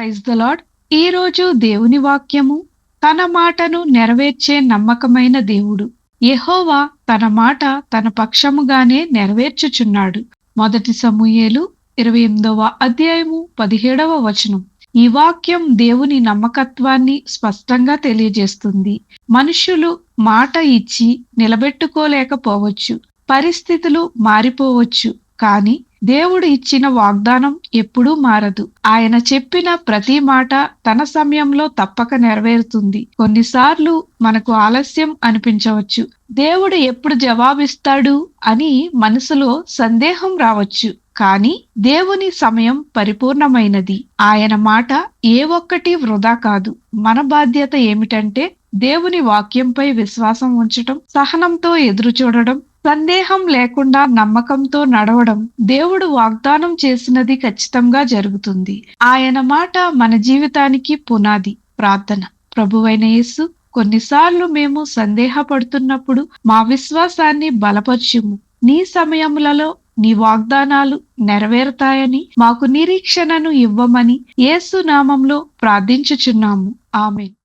Praise the lord. ఈ రోజు దేవుని వాక్యము, తన మాటను నెరవేర్చే నమ్మకమైన దేవుడు. యెహోవా తన మాట తన పక్షముగానే నెరవేర్చుచున్నాడు. మొదటి సమూయేలు 28వ అధ్యాయము 17వ వచనం. ఈ వాక్యం దేవుని నమ్మకత్వాన్ని స్పష్టంగా తెలియజేస్తుంది. మనుషులు మాట ఇచ్చి నిలబెట్టుకోలేకపోవచ్చు, పరిస్థితులు మారిపోవచ్చు, కానీ దేవుడు ఇచ్చిన వాగ్దానం ఎప్పుడూ మారదు. ఆయన చెప్పిన ప్రతి మాట తన సమయంలో తప్పక నెరవేరుతుంది. కొన్నిసార్లు మనకు ఆలస్యం అనిపించవచ్చు. దేవుడు ఎప్పుడు జవాబిస్తాడు అని మనసులో సందేహం రావచ్చు. కానీ దేవుని సమయం పరిపూర్ణమైనది. ఆయన మాట ఏ ఒక్కటి వృధా కాదు. మన బాధ్యత ఏమిటంటే దేవుని వాక్యంపై విశ్వాసం ఉంచటం, సహనంతో ఎదురు చూడడం, సందేహం లేకుండా నమ్మకంతో నడవడం. దేవుడు వాగ్దానం చేసినది ఖచ్చితంగా జరుగుతుంది. ఆయన మాట మన జీవితానికి పునాది. ప్రార్థన. ప్రభువైన యేసు, కొన్నిసార్లు మేము సందేహపడుతున్నప్పుడు మా విశ్వాసాన్ని బలపరచుము. నీ సమయములలో నీ వాగ్దానాలు నెరవేరుతాయని మాకు నిరీక్షణను ఇవ్వమని యేసు నామంలో ప్రార్థించుచున్నాము. ఆమేన్.